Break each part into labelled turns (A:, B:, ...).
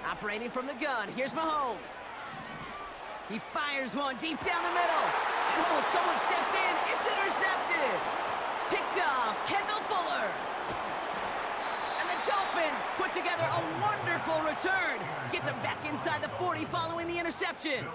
A: Operating from the gun, here's Mahomes. He fires one deep down the middle. And oh, someone stepped in. It's intercepted. Picked off, Kendall Fuller. And the Dolphins put together a wonderful return. Gets him back inside the 40 following the interception.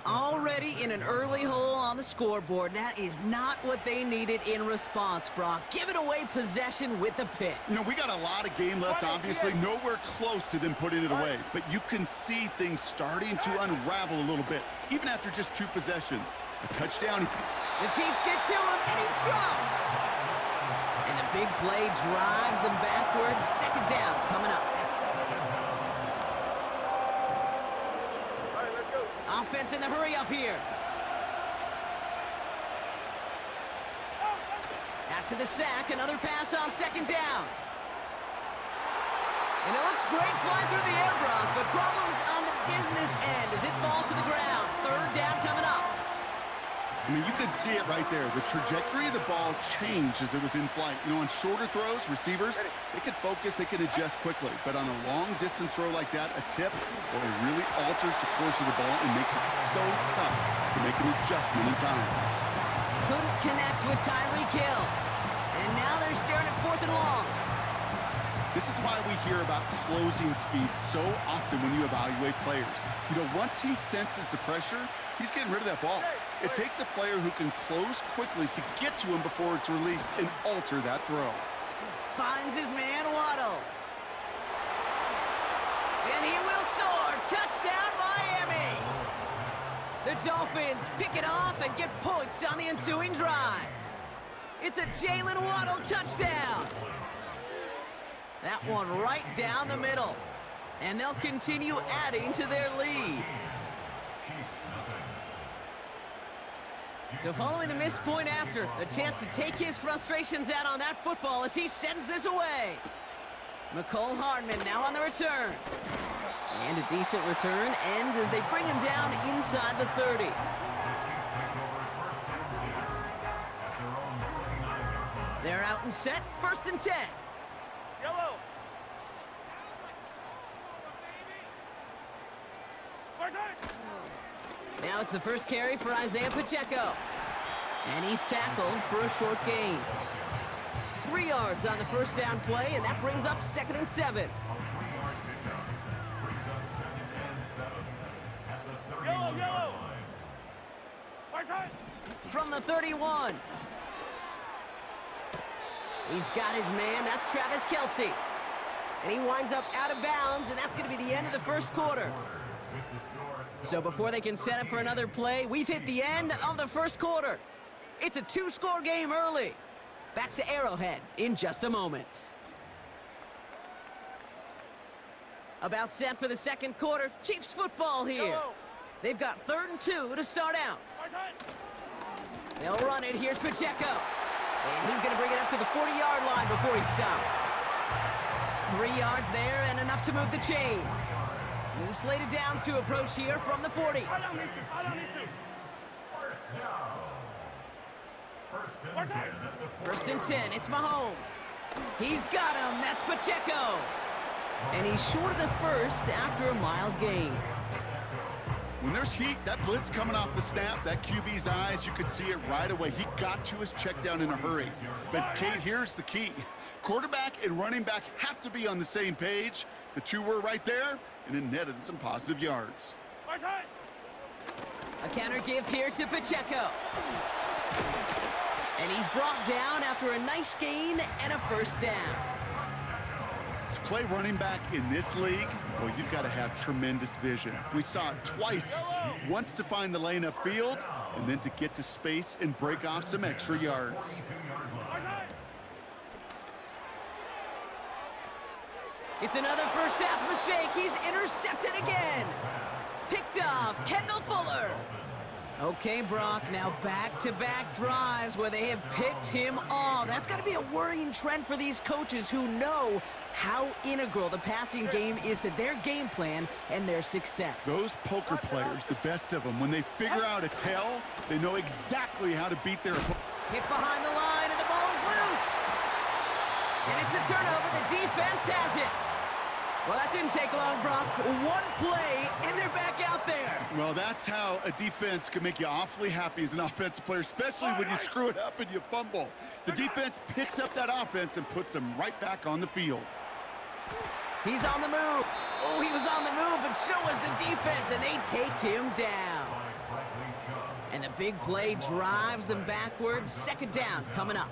A: Already in an early hole on the scoreboard. That is not what they needed in response, Brock. Giving away possession with the pick.
B: You know, we got a lot of game left, obviously. Nowhere close to them putting it away. But you can see things starting to unravel a little bit, even after just 2 possessions. A touchdown.
A: The Chiefs get to him, and he's dropped. And the big play drives them backwards. Second down coming up. Offense in the hurry up here. After the sack, another pass on second down. And it looks great flying through the air, Brock, but problems on the business end as it falls to the ground. Third down coming up.
B: I mean, you could see it right there. The trajectory of the ball changed as it was in flight. You know, on shorter throws, receivers, they can focus, they can adjust quickly. But on a long-distance throw like that, a tip, well, it really alters the course of the ball and makes it so tough to make an adjustment in time.
A: Couldn't connect with Tyreek Hill. And now they're staring at 4th and long.
B: This is why we hear about closing speed so often when you evaluate players. You know, once he senses the pressure, he's getting rid of that ball. It takes a player who can close quickly to get to him before it's released and alter that throw.
A: Finds his man, Waddle. And he will score. Touchdown, Miami. The Dolphins pick it off and get points on the ensuing drive. It's a Jalen Waddle touchdown. That one right down the middle. And they'll continue adding to their lead. So following the missed point after, the chance to take his frustrations out on that football as he sends this away. McCole Hardman now on the return. And a decent return ends as they bring him down inside the 30. They're out and set, 1st and 10.
C: Yellow.
A: Now it's the first carry for Isaiah Pacheco. And he's tackled for a short gain. 3 yards on the first down play, and that brings up 2nd and 7.
C: Yellow.
A: From the 31. He's got his man. That's Travis Kelce. And he winds up out of bounds, and that's going to be the end of the first quarter. So before they can set up for another play, we've hit the end of the first quarter. It's a 2-score game early. Back to Arrowhead in just a moment. About set for the second quarter. Chiefs football here. They've got 3rd and 2 to start out. They'll run it. Here's Pacheco. And he's going to bring it up to the 40-yard line before he stops. 3 yards there and enough to move the chains. New slated downs to approach here from the 40. First and 10, it's Mahomes. He's got him, that's Pacheco. And he's short of the first after a mild gain.
B: When there's heat, that blitz coming off the snap, that QB's eyes, you could see it right away. He got to his check down in a hurry. But, Kate, here's the key. Quarterback and running back have to be on the same page. The 2 were right there, and it netted some positive yards.
A: A counter give here to Pacheco. And he's brought down after a nice gain and a first down.
B: To play running back in this league, well, you've got to have tremendous vision. We saw it twice. Once to find the lane upfield, and then to get to space and break off some extra yards.
A: It's another first half mistake. He's intercepted again. Picked off, Kendall Fuller. Okay, Brock, now back-to-back drives where they have picked him off. That's got to be a worrying trend for these coaches who know how integral the passing game is to their game plan and their success.
B: Those poker players, the best of them, when they figure out a tell, they know exactly how to beat their opponent.
A: Hit behind the line. And it's a turnover. The defense has it. Well, that didn't take long, Brock. One play, and they're back out there.
B: Well, that's how a defense can make you awfully happy as an offensive player, especially when you screw it up and you fumble. The defense picks up that offense and puts them right back on the field.
A: He's on the move. Oh, he was on the move, but so was the defense, and they take him down. And the big play drives them backwards. Second down coming up.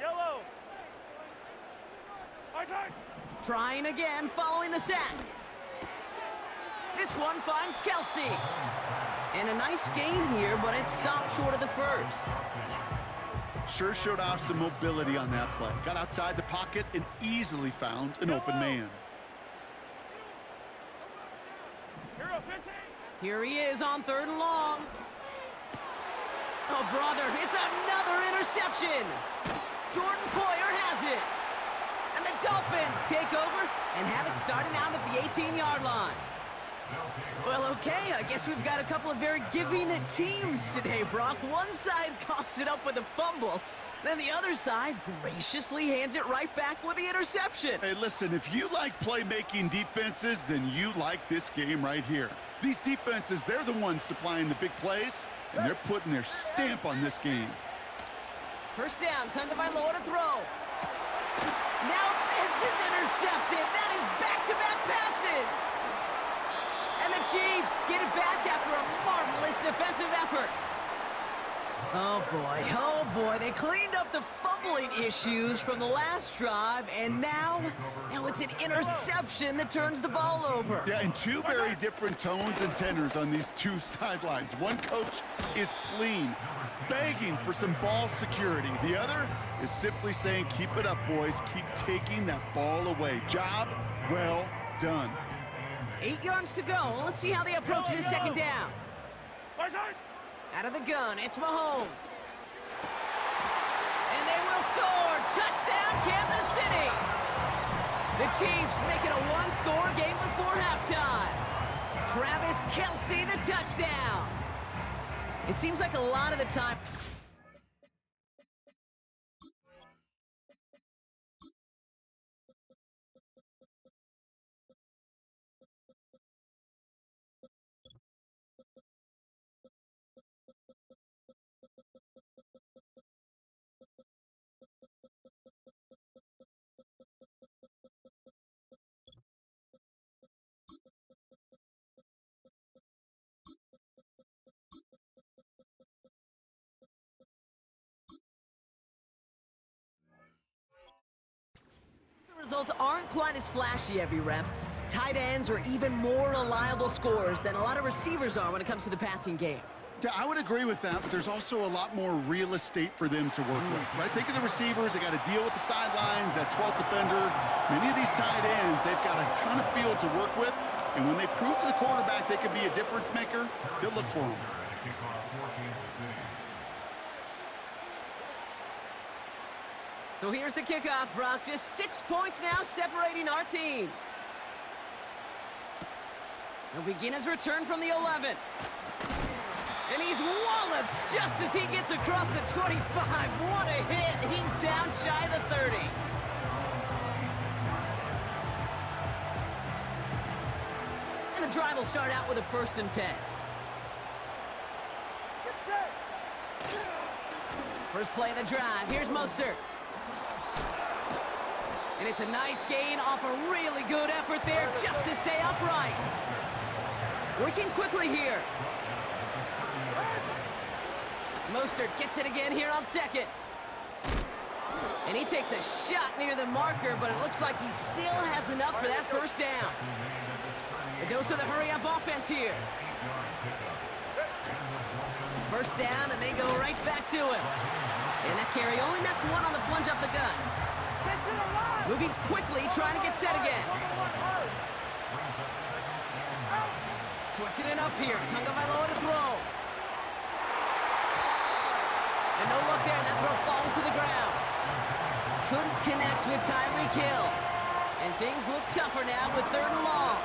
C: Yellow.
A: Trying again following the sack. This one finds Kelsey. And a nice gain here, but it stopped short of the first.
B: Sure showed off some mobility on that play. Got outside the pocket and easily found an open man.
A: Here he is on 3rd and long. Oh, brother, it's another interception. Jordan Poyer has it. And the Dolphins take over and have it starting out at the 18-yard line. Well, okay, I guess we've got a couple of very giving teams today, Brock. One side coughs it up with a fumble, then the other side graciously hands it right back with the interception.
B: Hey, listen, if you like playmaking defenses, then you like this game right here. These defenses, they're the ones supplying the big plays, and they're putting their stamp on this game.
A: First down, Tagovailoa to throw. Now this is intercepted. That is back-to-back passes. And the Chiefs get it back after a marvelous defensive effort. Oh boy, they cleaned up the fumbling issues from the last drive, and now it's an interception that turns the ball over.
B: Yeah, and two very different tones and tenors on these two sidelines. One coach is clean, begging for some ball security. The other is simply saying, keep it up, boys. Keep taking that ball away. Job well done.
A: 8 yards to go. Let's see how they approach this second down. Out of the gun, it's Mahomes. And they will score. Touchdown, Kansas City. The Chiefs make it a one-score game before halftime. Travis Kelce, the touchdown. It seems like a lot of the time... results aren't quite as flashy every rep. Tight ends are even more reliable scorers than a lot of receivers are when it comes to the passing game.
B: Yeah, I would agree with that, but there's also a lot more real estate for them to work with, right? Think of the receivers. They got to deal with the sidelines, that 12th defender. Many of these tight ends, they've got a ton of field to work with, and when they prove to the quarterback they can be a difference maker, they'll look for them.
A: So here's the kickoff, Brock. Just 6 points now separating our teams. He'll begin his return from the 11. And he's walloped just as he gets across the 25. What a hit. He's down shy of the 30. And the drive will start out with a 1st and 10. First play of the drive. Here's Mostert. And it's a nice gain off a really good effort there just to stay upright. Working quickly here. Mostert gets it again here on 2nd. And he takes a shot near the marker, but it looks like he still has enough for that 1st down. A dose of the hurry-up offense here. 1st down, and they go right back to him. And that carry only nets 1 on the plunge up the gut. Moving quickly, trying to get set again. Switching it up here. Tagovailoa to throw. And no look there. That throw falls to the ground. Couldn't connect with Tyreek Hill. And things look tougher now with 3rd and long.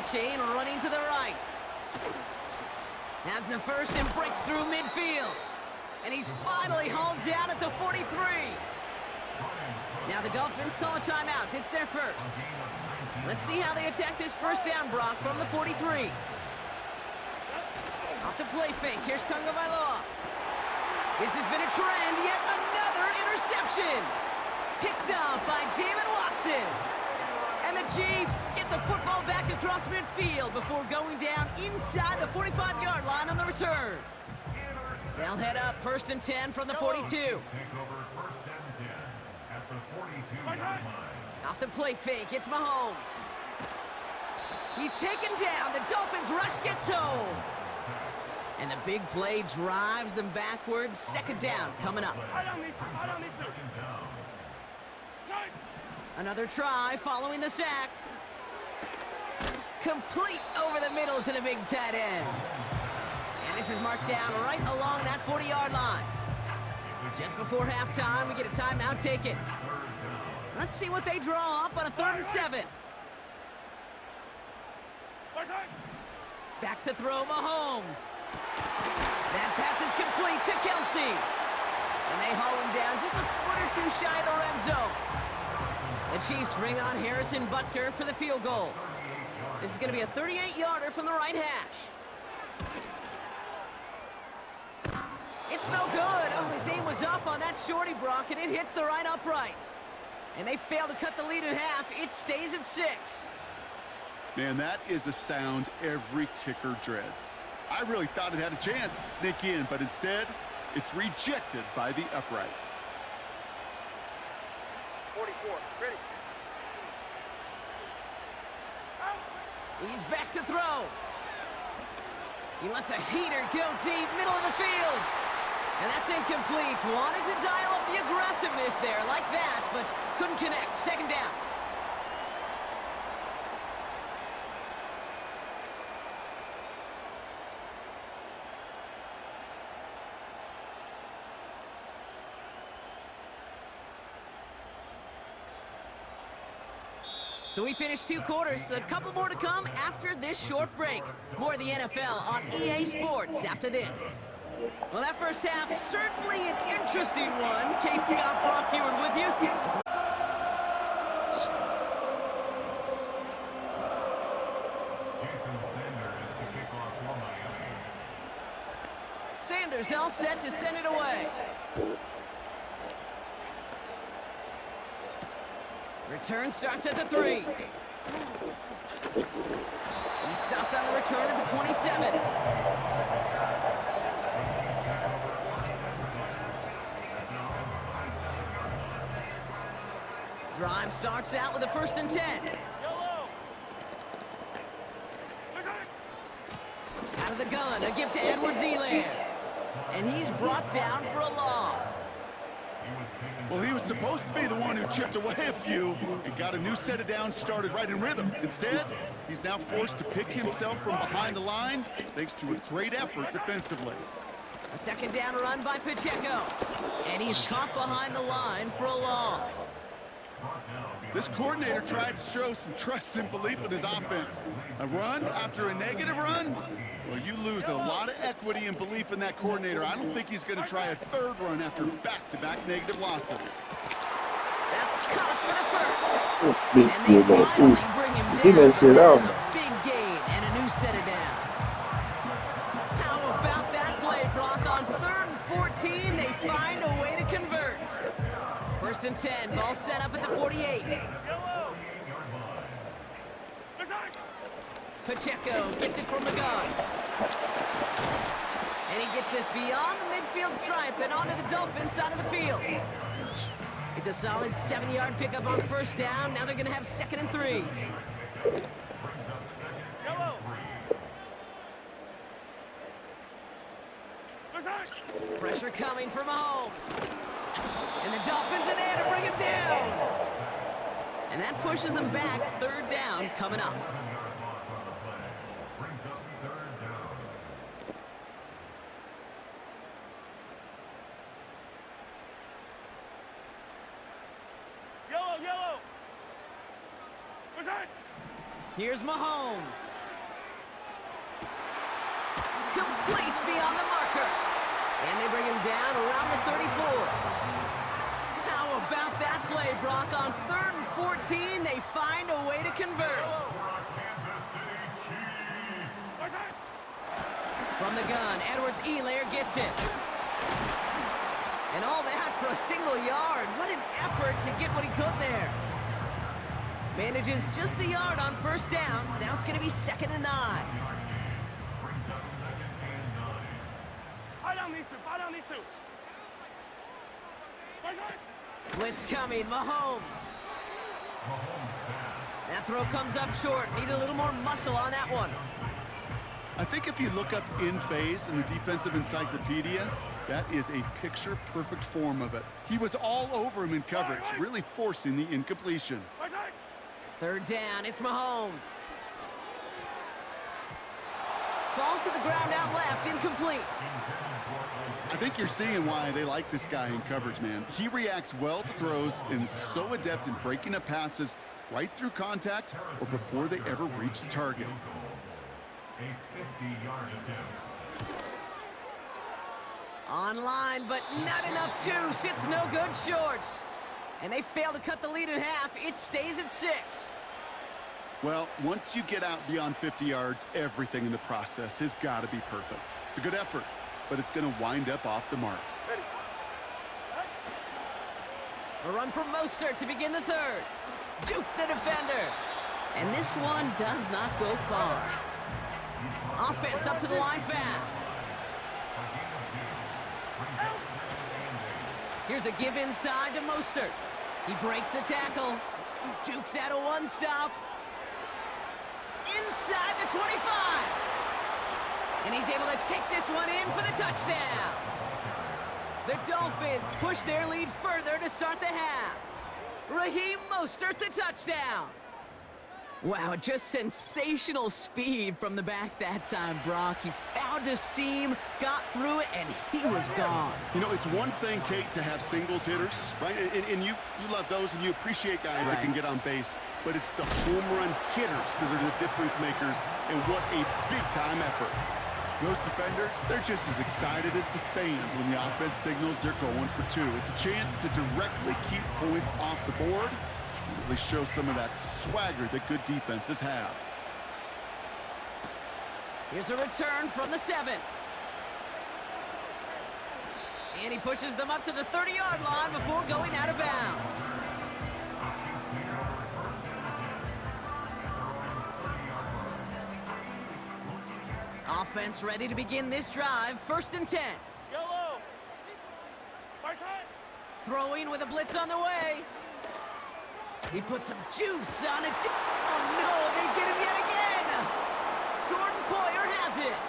A: chain running to the right. Has the first and breaks through midfield. And he's finally hauled down at the 43. Now the Dolphins call a timeout. It's their first. Let's see how they attack this first down, Brock, from the 43. Off the play fake. Here's Tagovailoa. This has been a trend. Yet another interception. Picked up by Jalen Watson. And the Chiefs get the football back across midfield before going down inside the 45-yard line on the return. They'll head up 1st and 10 from the 42. Off the play fake, it's Mahomes. He's taken down. The Dolphins rush gets home. And the big play drives them backwards. 2nd down coming up. Another try following the sack. Complete over the middle to the big tight end. And this is marked down right along that 40-yard line. Just before halftime, we get a timeout taken. Let's see what they draw up on a 3rd and 7. Back to throw Mahomes. That pass is complete to Kelsey. And they haul him down just a foot or two shy of the red zone. The Chiefs bring on Harrison Butker for the field goal. This is going to be a 38-yarder from the right hash. It's no good. Oh, his aim was off on that shorty, Brock, and it hits the right upright. And they fail to cut the lead in half. It stays at 6.
B: Man, that is a sound every kicker dreads. I really thought it had a chance to sneak in, but instead, it's rejected by the upright.
C: 44, ready.
A: He's back to throw. He lets a heater go deep, middle of the field. And that's incomplete. Wanted to dial up the aggressiveness there like that, but couldn't connect. 2nd down. So we finished 2 quarters. A couple more to come after this short break. More of the NFL on EA Sports after this. Well, that first half, certainly an interesting one. Kate Scott, Brock Eward with you. Sanders all set to send it away. Return starts at the 3. He stopped on the return at the 27. Drive starts out with a 1st and 10. Out of the gun, a give to Edwards-Helaire. And he's brought down for a loss.
B: Well, he was supposed to be the one who chipped away a few and got a new set of downs started right in rhythm. Instead, he's now forced to pick himself from behind the line thanks to a great effort defensively.
A: A 2nd down run by Pacheco. And he's caught behind the line for a loss.
B: This coordinator tried to show some trust and belief in his offense. A run after a negative run? Well, you lose a lot of equity and belief in that coordinator. I don't think he's going to try a 3rd run after back-to-back negative losses.
A: That's caught for the first.
D: That's big
A: And
D: still,
A: they
D: man.
A: finally
D: Ooh,
A: bring him
D: get
A: down.
D: that shit
A: That
D: out.
A: is a big gain and a new set of downs. How about that play, Brock? On 3rd and 14, they find a way to convert. 1st and 10, ball set up at the 48. Pacheco gets it from the gun. And he gets this beyond the midfield stripe and onto the Dolphins side of the field. It's a solid 7-yard pickup on 1st down. Now they're going to have 2nd and 3. Pressure coming from Mahomes. And the Dolphins are there to bring him down. And that pushes them back. 3rd down coming up. Here's Mahomes. Complete beyond the marker. And they bring him down around the 34. How about that play, Brock? On 3rd and 14, they find a way to convert. From the gun, Edwards-Helaire gets it. And all that for a single yard. What an effort to get what he could there. Manages just a yard on 1st down. Now it's going to be 2nd and 9.
C: Fire down these two.
A: Blitz coming, Mahomes. That throw comes up short. Need a little more muscle on that one.
B: I think if you look up in phase in the defensive encyclopedia, that is a picture-perfect form of it. He was all over him in coverage, really forcing the incompletion.
A: 3rd down, it's Mahomes. Falls to the ground out left, incomplete.
B: I think you're seeing why they like this guy in coverage, man. He reacts well to throws and is so adept in breaking up passes right through contact or before they ever reach the target.
D: A 50-yard attempt.
A: Online, but not enough juice. It's no good short. And they fail to cut the lead in half. It stays at 6.
B: Well, once you get out beyond 50 yards, everything in the process has got to be perfect. It's a good effort, but it's going to wind up off the mark.
C: Ready.
A: A run from Mostert to begin the 3rd. Juke the defender. And this one does not go far. Offense up to the line fast. Here's a give inside to Mostert. He breaks a tackle. Jukes out a one-stop. Inside the 25. And he's able to take this one in for the touchdown. The Dolphins push their lead further to start the half. Raheem Mostert, the touchdown. Wow, just sensational speed from the back that time, Brock. He found a seam, got through it, and he was gone.
B: You know, it's one thing, Kate, to have singles hitters, right? And you love those, and you appreciate guys that can get on base. But it's the home run hitters that are the difference makers, and what a big-time effort. Those defenders, they're just as excited as the fans when the offense signals they're going for 2. It's a chance to directly keep points off the board. Really show some of that swagger that good defenses have.
A: Here's a return from the 7. And he pushes them up to the 30-yard line before going out of bounds. Offense ready to begin this drive. 1st and 10.
C: Yellow. Far side.
A: Throwing with a blitz on the way. He put some juice on it. Oh, no, they get him yet again. Jordan Poyer has it.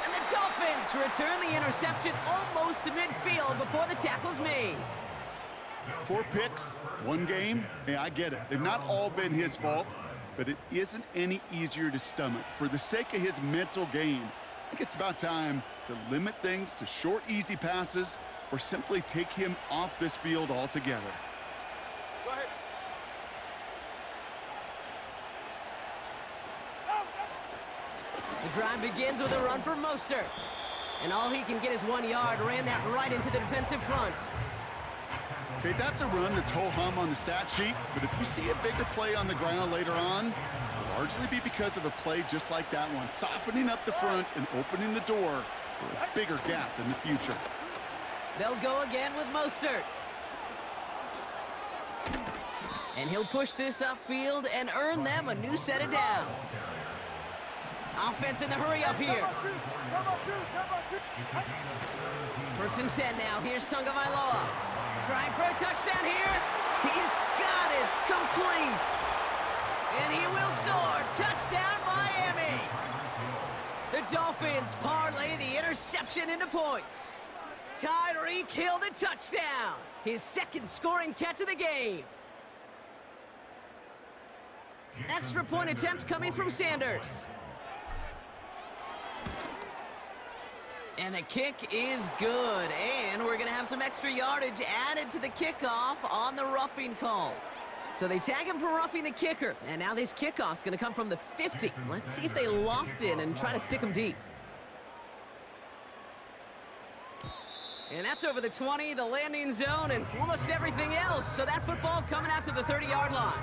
A: And the Dolphins return the interception almost to midfield before the tackle's made.
B: 4 picks, 1 game. Hey, I get it. They've not all been his fault, but it isn't any easier to stomach. For the sake of his mental game, I think it's about time to limit things to short, easy passes or simply take him off this field altogether.
C: Go ahead.
A: The drive begins with a run for Mostert. And all he can get is 1 yard. Ran that right into the defensive front.
B: Okay, that's a run that's ho-hum on the stat sheet, but if you see a bigger play on the ground later on, it'll largely be because of a play just like that one, softening up the front and opening the door for a bigger gap in the future.
A: They'll go again with Mostert. And he'll push this upfield and earn them a new set of downs. Offense in the hurry up here. First and 10 now. Here's Tagovailoa. Trying for a touchdown here. He's got it. Complete. And he will score. Touchdown, Miami. The Dolphins parlay the interception into points. Tyreek Hill the touchdown. His 2nd scoring catch of the game. Extra point attempt coming from Sanders. And the kick is good. And we're going to have some extra yardage added to the kickoff on the roughing call. So they tag him for roughing the kicker, and now this kickoff's going to come from the 50. Let's see if they loft in and try to stick him deep. And that's over the 20, the landing zone, and almost everything else. So that football coming out to the 30-yard line.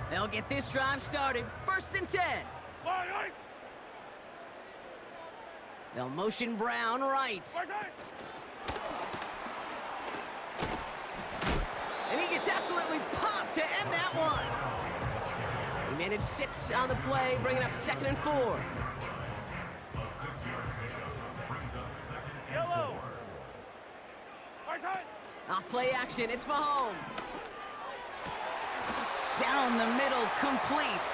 A: They'll get this drive started. 1st and 10. They'll motion Brown right. And he gets absolutely popped to end that one. He managed 6 on the play, bringing up 2nd and 4.
C: Yellow.
A: Off play action, it's Mahomes. Down the middle, complete.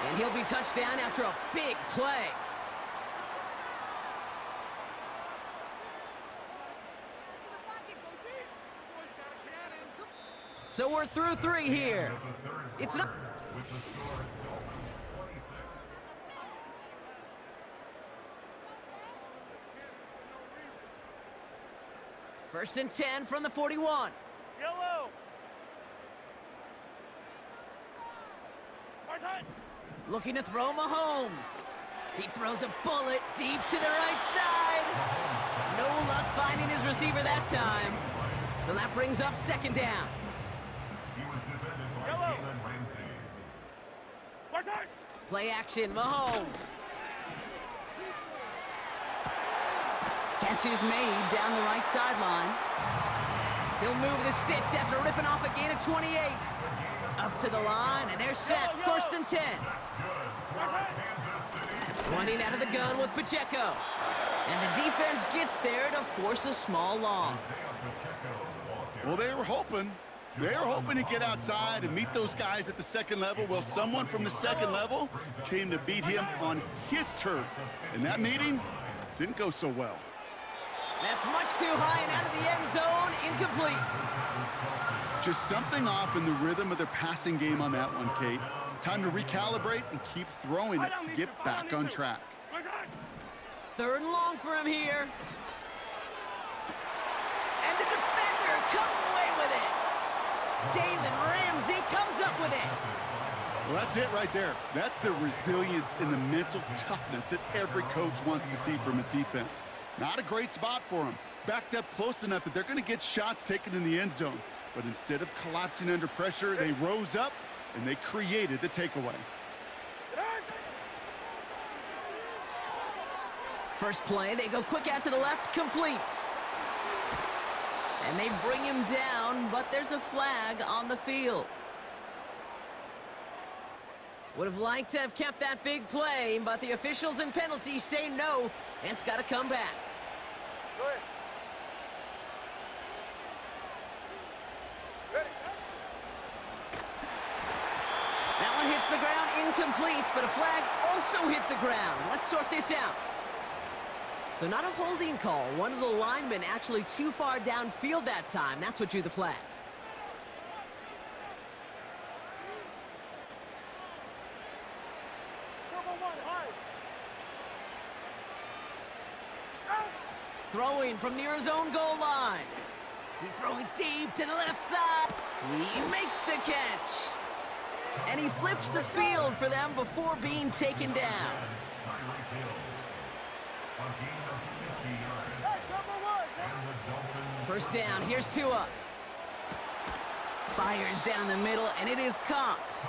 A: And he'll be touched down after a big play. So we're through 3 here. It's not... First and 10 from the 41.
C: Yellow.
A: Looking to throw Mahomes. He throws a bullet deep to the right side. No luck finding his receiver that time. So that brings up 2nd down.
C: Yellow.
A: Play action, Mahomes. Catch is made down the right sideline. He'll move the sticks after ripping off a gain of 28. Up to the line, and they're set. 1st and 10. Running out of the gun with Pacheco. And the defense gets there to force a small loss.
B: Well, they were hoping to get outside and meet those guys at the 2nd level. Well, someone from the 2nd level came to beat him on his turf. And that meeting didn't go so well.
A: That's much too high and out of the end zone. Incomplete.
B: Just something off in the rhythm of their passing game on that one, Kate. Time to recalibrate and keep throwing it to get back on track.
A: 3rd and long for him here. And the defender comes away with it. Jalen Ramsey comes up with it.
B: Well, that's it right there. That's the resilience and the mental toughness that every coach wants to see from his defense. Not a great spot for him. Backed up close enough that they're going to get shots taken in the end zone. But instead of collapsing under pressure, they rose up and they created the takeaway.
A: First play, they go quick out to the left, complete. And they bring him down, but there's a flag on the field. Would have liked to have kept that big play, but the officials and penalties say no, and it's got to come back.
C: Good.
A: That one hits the ground, incomplete, but a flag also hit the ground. Let's sort this out. So not a holding call. One of the linemen actually too far downfield that time. That's what drew the flag. Throwing from near his own goal line. He's throwing deep to the left side. He makes the catch. And he flips the field for them before being taken down. First down, here's Tua. Fires down the middle, and it is caught.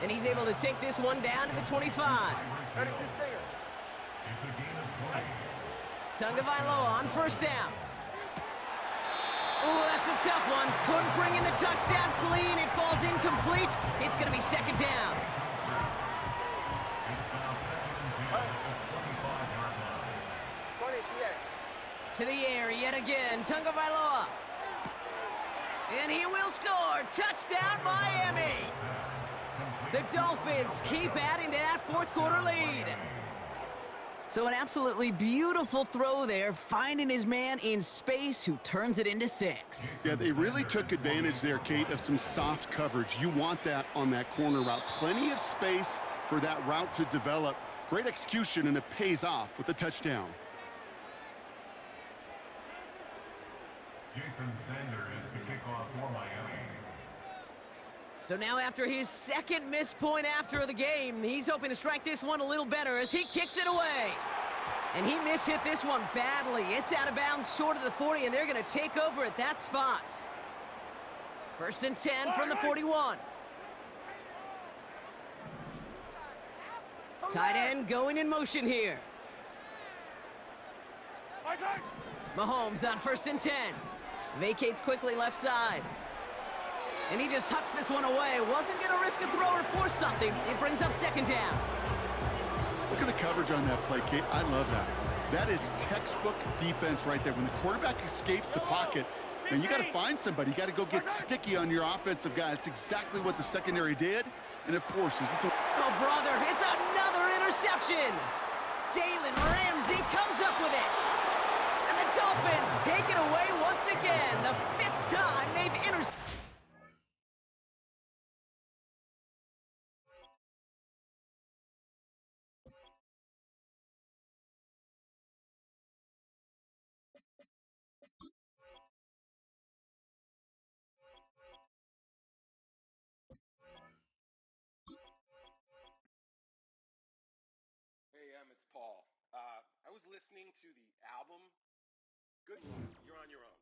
A: And he's able to take this one down to the 25. Tagovailoa on first down. Oh, that's a tough one. Couldn't bring in the touchdown clean. It falls incomplete. It's going to be 2nd down. To the air yet again. Tagovailoa. And he will score. Touchdown, Miami. The Dolphins keep adding to that 4th quarter lead. So an absolutely beautiful throw there, finding his man in space who turns it into 6.
B: Yeah, they really took advantage there, Kate, of some soft coverage. You want that on that corner route. Plenty of space for that route to develop. Great execution, and it pays off with the touchdown.
D: Jason Sanders to kick off for Miami.
A: So now after his second missed point after the game, he's hoping to strike this one a little better as he kicks it away. And he mishit this one badly. It's out of bounds short of the 40, and they're going to take over at that spot. 1st and 10 from the 41. Tight end going in motion here. Mahomes on 1st and 10. Vacates quickly left side. And he just hucks this one away. Wasn't going to risk a throw or force something. It brings up 2nd down.
B: Look at the coverage on that play, Kate. I love that. That is textbook defense right there. When the quarterback escapes the pocket, man, you got to find somebody. You got to go get sticky on your offensive guy. That's exactly what the secondary did, and it forces the throw.
A: Oh, brother, it's another interception. Jalen Ramsey comes up with it. And the Dolphins take it away once again. The 5th time they've intercepted.
E: Hey, it's Paul. I was listening to the album. Good news, you're on your own.